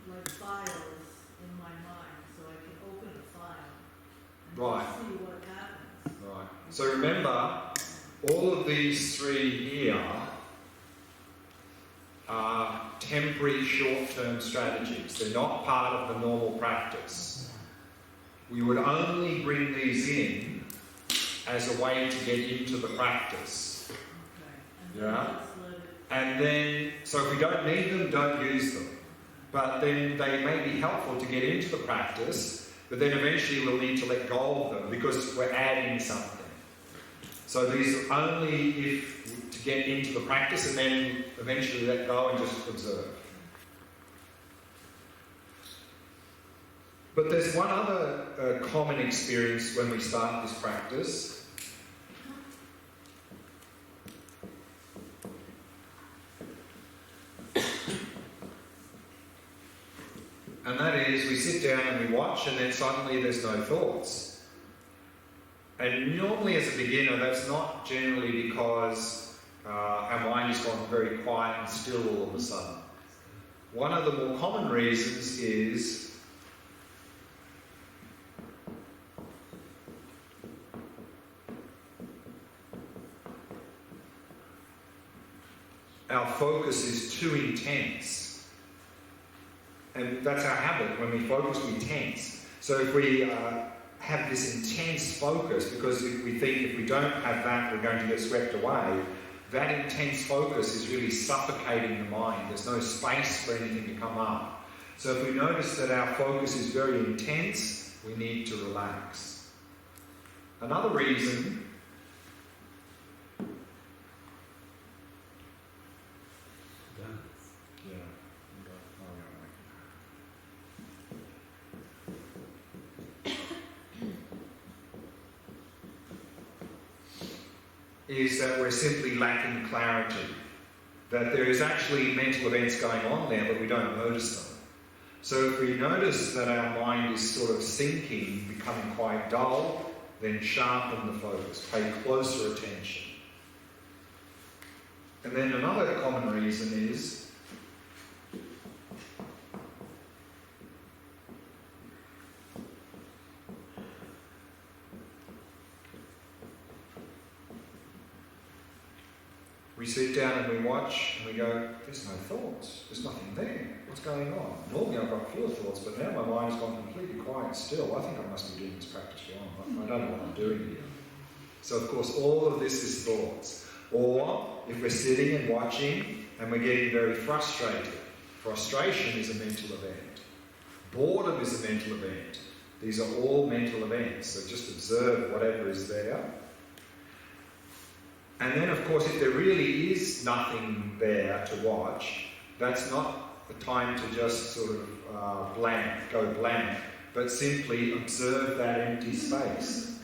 like files in my mind, so I can open a file and Right. see what happens. Right. So remember, all of these three here are temporary short-term strategies. They're not part of the normal practice. We would only bring these in as a way to get into the practice. Okay. Yeah? And then, so if we don't need them, don't use them. But then they may be helpful to get into the practice, but then eventually we'll need to let go of them because we're adding something. So these are only if to get into the practice and then eventually let go and just observe. But there's one other common experience when we start this practice. And that is, we sit down and we watch and then suddenly there's no thoughts. And normally as a beginner, that's not generally because our mind has gone very quiet and still all of a sudden. One of the more common reasons is our focus is too intense. And that's our habit. When we focus, we tense. So if we have this intense focus, because we think if we don't have that, we're going to get swept away, that intense focus is really suffocating the mind. There's no space for anything to come up. So if we notice that our focus is very intense, we need to relax. Another reason is that we're simply lacking clarity. That there is actually mental events going on there, but we don't notice them. So if we notice that our mind is sort of sinking, becoming quite dull, then sharpen the focus, pay closer attention. And then another common reason is we sit down and we watch and we go, there's no thoughts, there's nothing there, what's going on? Normally I've got a few thoughts, but now my mind has gone completely quiet still. I think I must be doing this practice wrong. I don't know what I'm doing here. So of course all of this is thoughts. Or if we're sitting and watching and we're getting very frustrated, frustration is a mental event. Boredom is a mental event. These are all mental events, so just observe whatever is there. And then, of course, if there really is nothing there to watch, that's not the time to just sort of go blank, but simply observe that empty space.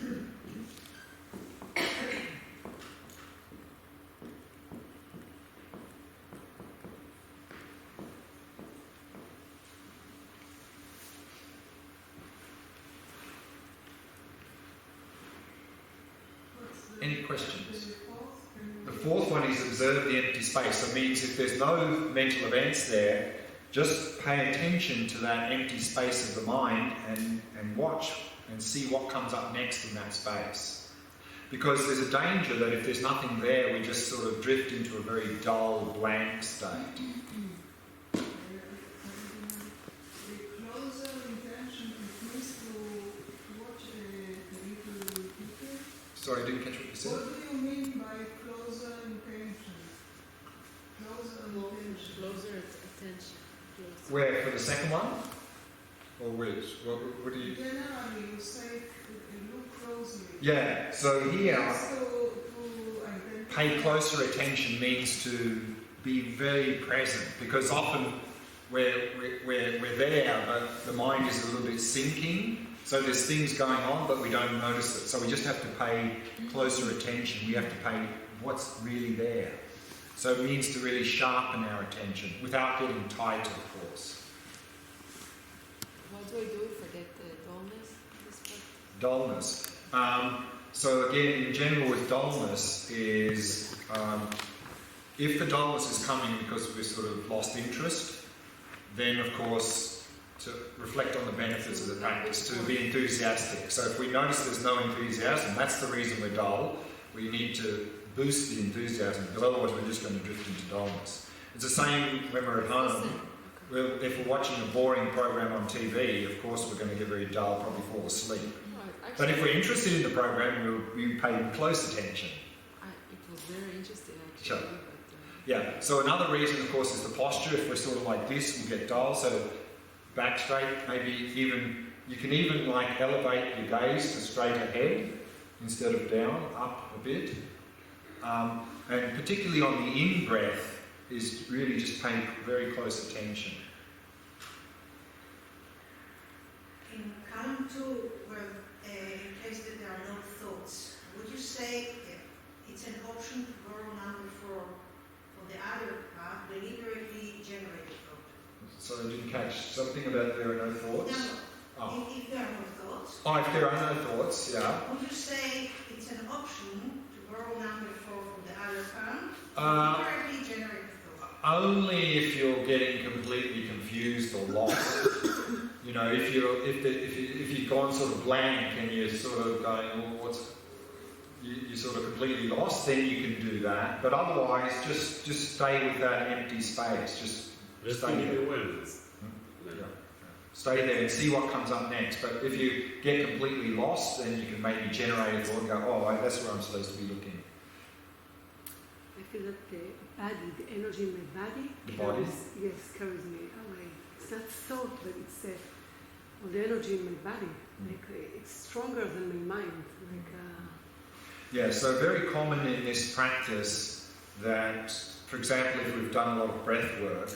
Any questions? The fourth one is observe the empty space. So it means if there's no mental events there, just pay attention to that empty space of the mind and watch and see what comes up next in that space. Because there's a danger that if there's nothing there, we just sort of drift into a very dull, blank state. Sorry, I didn't catch what you said. What do you mean by closer intention? Closer attention. Where, for the second one? Or which? What do you... Generally, you say look closely. Yeah, so here, to pay closer attention means to be very present, because often we're there, but the mind is a little bit sinking. So there's things going on, but we don't notice it. So we just have to pay closer attention. We have to pay what's really there. So it means to really sharpen our attention without getting tight, of course. What do I do if I get the dullness? Dullness. So again, in general with dullness is, if the dullness is coming because we've sort of lost interest, then of course to reflect on the benefits of the practice, to be enthusiastic. So if we notice there's no enthusiasm, that's the reason we're dull. We need to boost the enthusiasm, because otherwise we're just going to drift into dullness. It's the same when we're at home. If we're watching a boring program on TV, of course we're going to get very dull, probably fall asleep. Right. But if we're interested in the program, we pay close attention. It was very interesting actually. Sure. But, Yeah, so another reason, of course, is the posture. If we're sort of like this, we'll get dull. So back straight, maybe even, you can even like elevate your gaze to straight ahead instead of down, up a bit. And particularly on the in-breath is really just paying very close attention. In column 2, where in case that there are no thoughts, would you say it's an option to borrow number for the other part, deliberately generated thought? So I didn't catch something about there are no thoughts? No. Oh. If there are no thoughts, If there are no thoughts, yeah. would you say it's an option to borrow number 4 from the other part, deliberately generated thought? Only if you're getting completely confused or lost. You know, if you've gone sort of blank and you're sort of going, well, you're sort of completely lost, then you can do that. But otherwise, just stay with that empty space. Just stay there. Yeah. Stay there and see what comes up next. But if you get completely lost, then you can maybe generate a thought and go, that's where I'm supposed to be looking. I feel that the body, the energy in my body, carries me away. It's not thought, but it's the energy in my body. It's stronger than my mind. Yeah, so very common in this practice that, for example, if we've done a lot of breath work,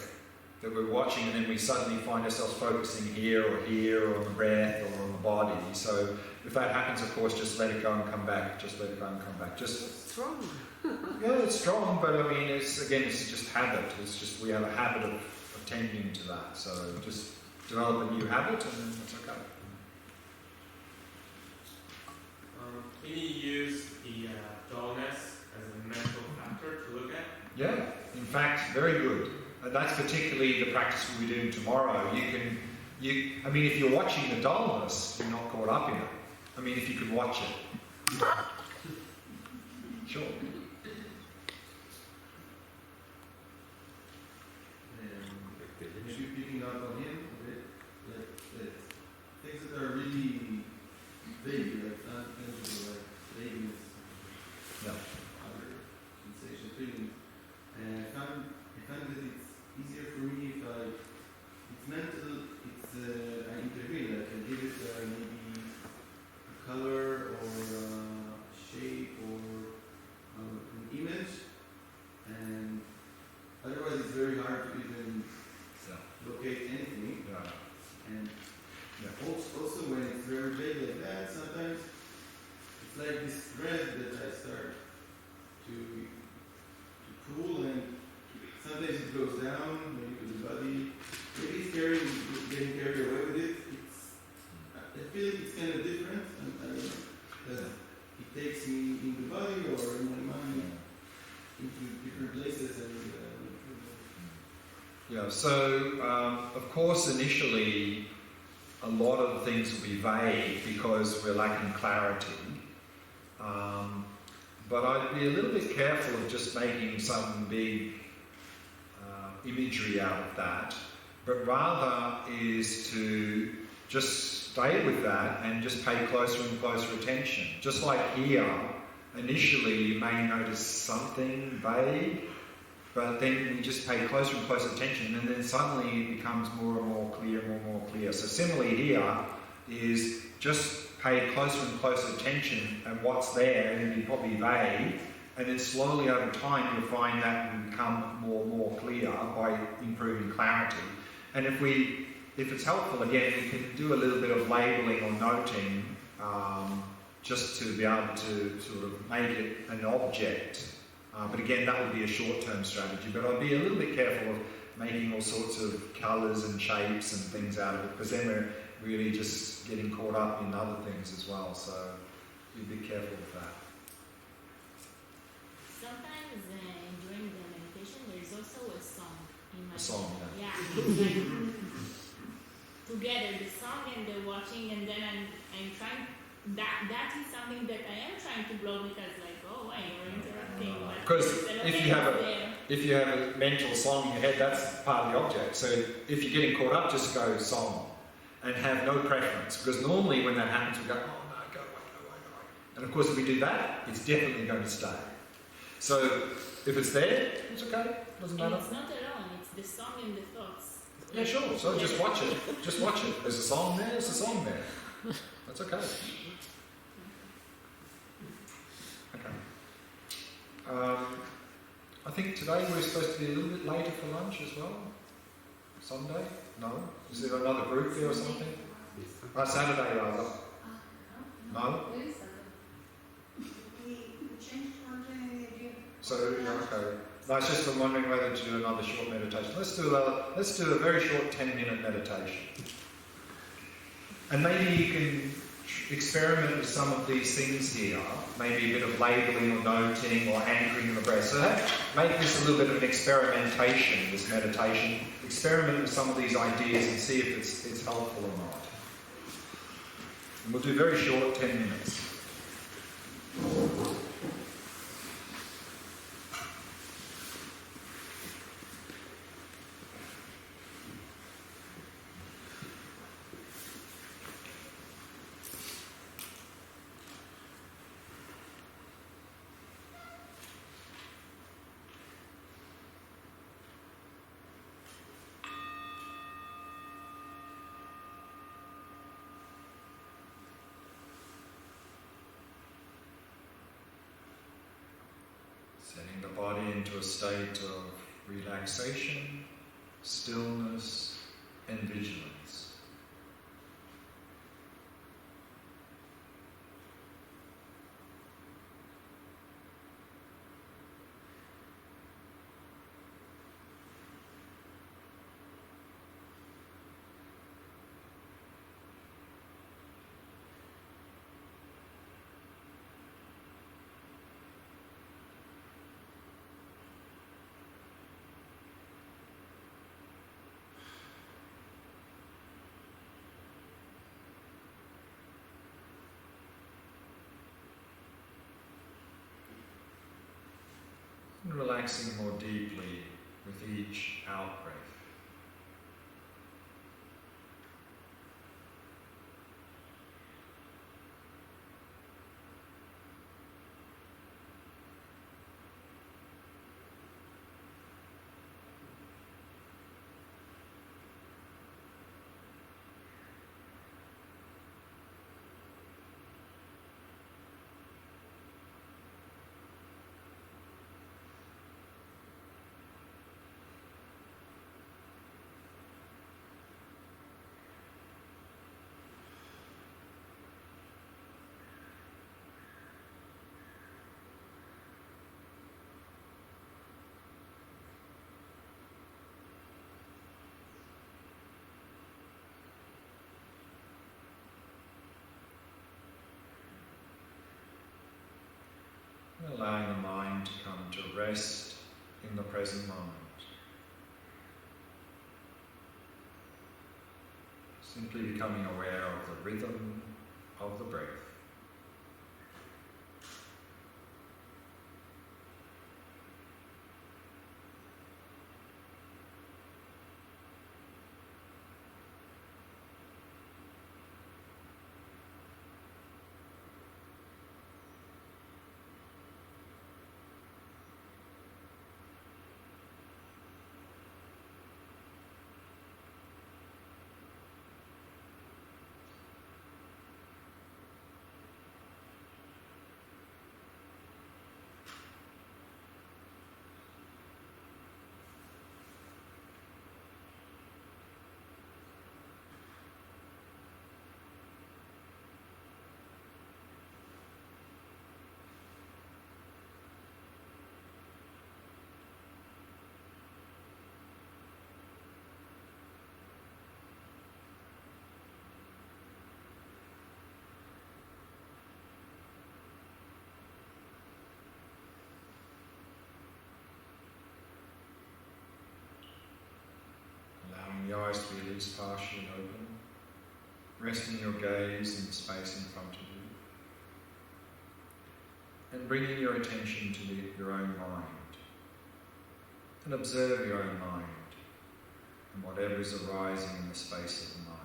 that we're watching and then we suddenly find ourselves focusing here or on the breath or on the body. So if that happens, of course, just let it go and come back. Just let it go and come back. It's strong. Yeah, it's strong, but I mean, it's just habit. It's just we have a habit of tending to that. So just develop a new habit and it's okay. Can you use the dullness as a mental factor to look at? Yeah, in fact, very good. That's particularly the practice we'll be doing tomorrow. I mean, if you're watching the dullness, you're not caught up in it. I mean, if you could watch it. Sure. Maybe picking up on him a bit, that things that are really vague, like untangible, like vagueness, other sensation, feelings. And I found that it's easier for me if it's mental, I intervene, like I give it maybe a color or a shape or an image, and otherwise it's very hard to even locate anything. And also when it's very vague like that, sometimes it's like this thread that I start to pull, and sometimes it goes down, maybe to the body. Maybe it's getting carried away with it. I feel like it's kind of different. I don't know, because it takes me in the body or in my mind into different places. So of course initially a lot of things will be vague because we're lacking clarity. But I'd be a little bit careful of just making some big imagery out of that, but rather is to just stay with that and just pay closer and closer attention. Just like here, initially you may notice something vague, but then you just pay closer and closer attention, and then suddenly it becomes more and more clear, more and more clear. So similarly here is just pay closer and closer attention and what's there, and it'll be probably vague, and then slowly over time you'll find that will become more and more clear by improving clarity. And if it's helpful, again, we can do a little bit of labeling or noting just to be able to sort of make it an object. But again, that would be a short-term strategy. But I'd be a little bit careful of making all sorts of colours and shapes and things out of it, because then we're really just getting caught up in other things as well. So be careful with that. Sometimes during the meditation, there is also a song in my A song, yeah. It's like, to together, the song and the watching, and then I'm trying. That is something that I am trying to block because like, oh, why you're interrupting? But Because then, if okay, you have it's a there. if you have a mental song in your head, that's part of the object. So if you're getting caught up, just go song and have no preference. Because normally when that happens, we go, oh no, go away, go away, go away. And of course, if we do that, it's definitely going to stay. So if it's there, it's okay. Doesn't And matter. it's not alone, it's the song and the thoughts. Yeah, sure. So just watch it. Just watch it. There's a song there. There's a song there. That's okay. Okay. I think today we're supposed to be a little bit later for lunch as well. Sunday? No? Is there another group there or something? Saturday rather. No? We changed one thing in the agenda. So, yeah, okay. No, it's just I'm wondering whether to do another short meditation. Let's do a very short 10-minute meditation. And maybe you can experiment with some of these things here. Maybe a bit of labelling or noting or anchoring the breath. So make this a little bit of an experimentation, this meditation. Experiment with some of these ideas and see if it's helpful or not. And we'll do very short 10 minutes. Setting the body into a state of relaxation, stillness, and vigilance. And relaxing more deeply with each out-breath. Allowing the mind to come to rest in the present moment. Simply becoming aware of the rhythm of the breath. Allowing the eyes to be at least partially open. resting your gaze in the space in front of you. And bringing your attention to your own mind. And observe your own mind and whatever is arising in the space of the mind.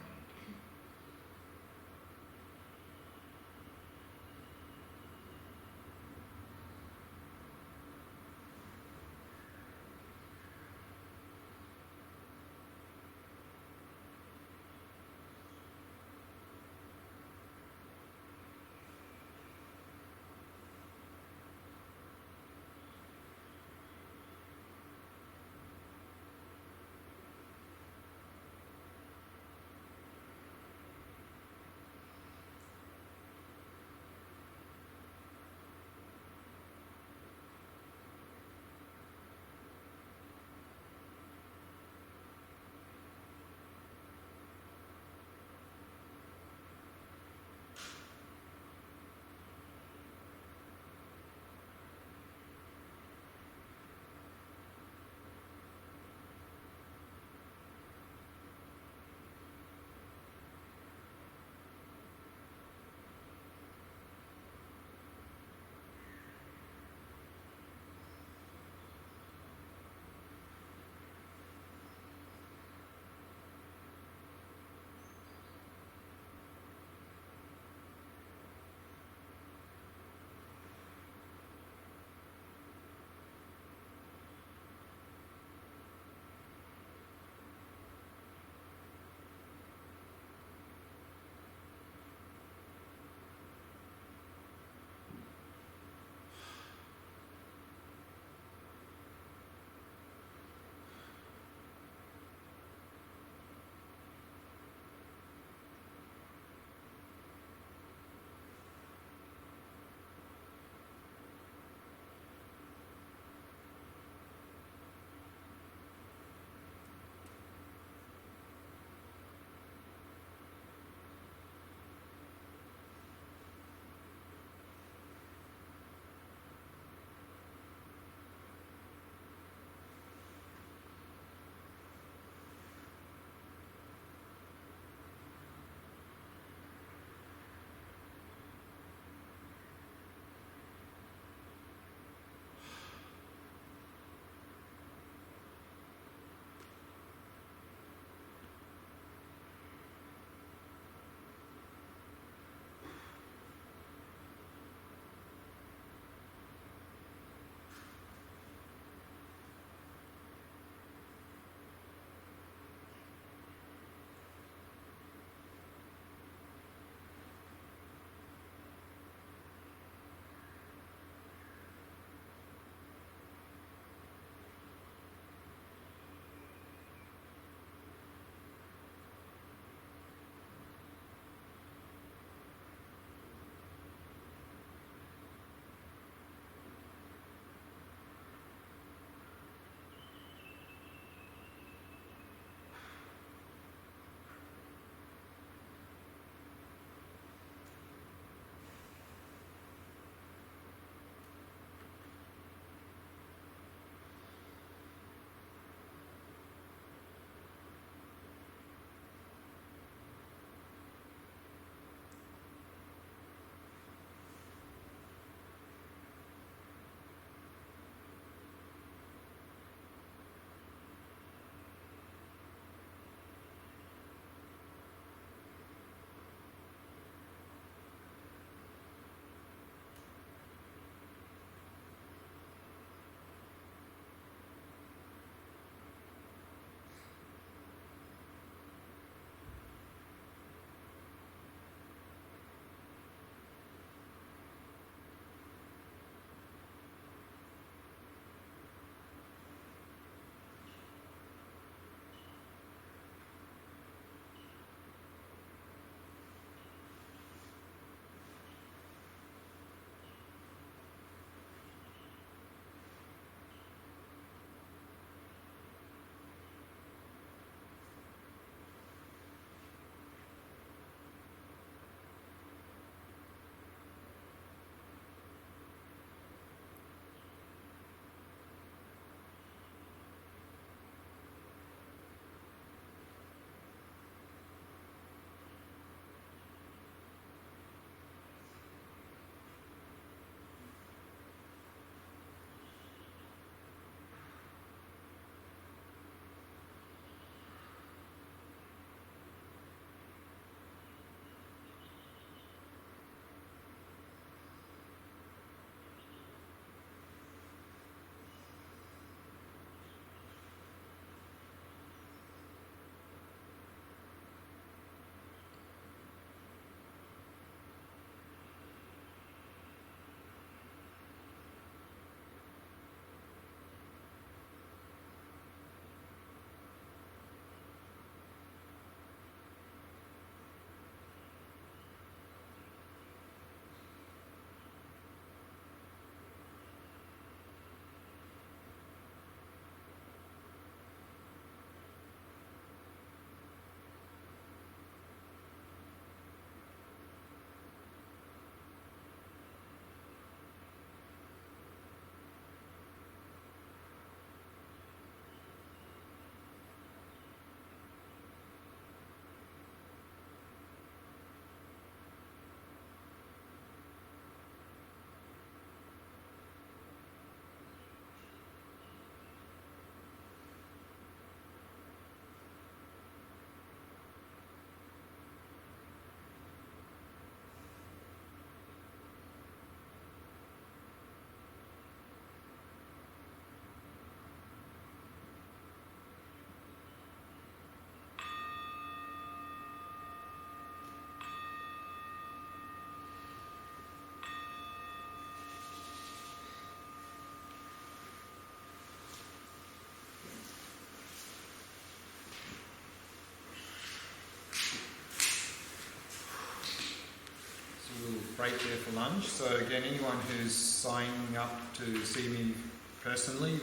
we'll break there for lunch. So again, anyone who's signing up to see me personally,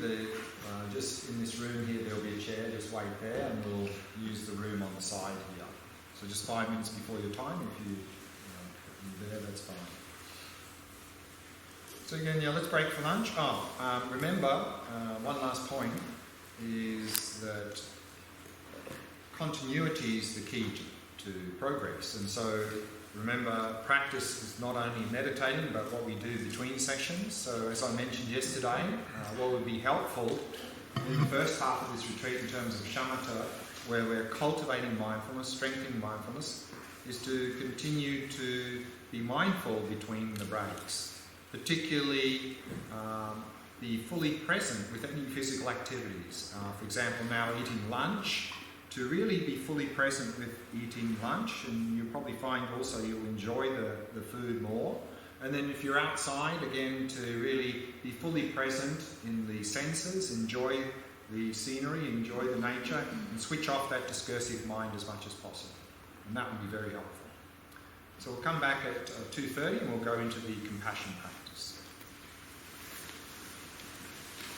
just in this room here, there'll be a chair, just wait there, and we'll use the room on the side here. So just 5 minutes before your time, if you're there, that's fine. So again, let's break for lunch. Remember, one last point is that continuity is the key to progress. And so remember, practice is not only meditating, but what we do between sessions. So as I mentioned yesterday, what would be helpful in the first half of this retreat in terms of shamatha, where we're cultivating mindfulness, strengthening mindfulness, is to continue to be mindful between the breaks. Particularly be fully present with any physical activities. For example, now eating lunch, to really be fully present with eating lunch, and you'll probably find also you'll enjoy the food more. And then if you're outside, again, to really be fully present in the senses, enjoy the scenery, enjoy the nature, and switch off that discursive mind as much as possible. And that would be very helpful. So we'll come back at 2:30 and we'll go into the compassion practice.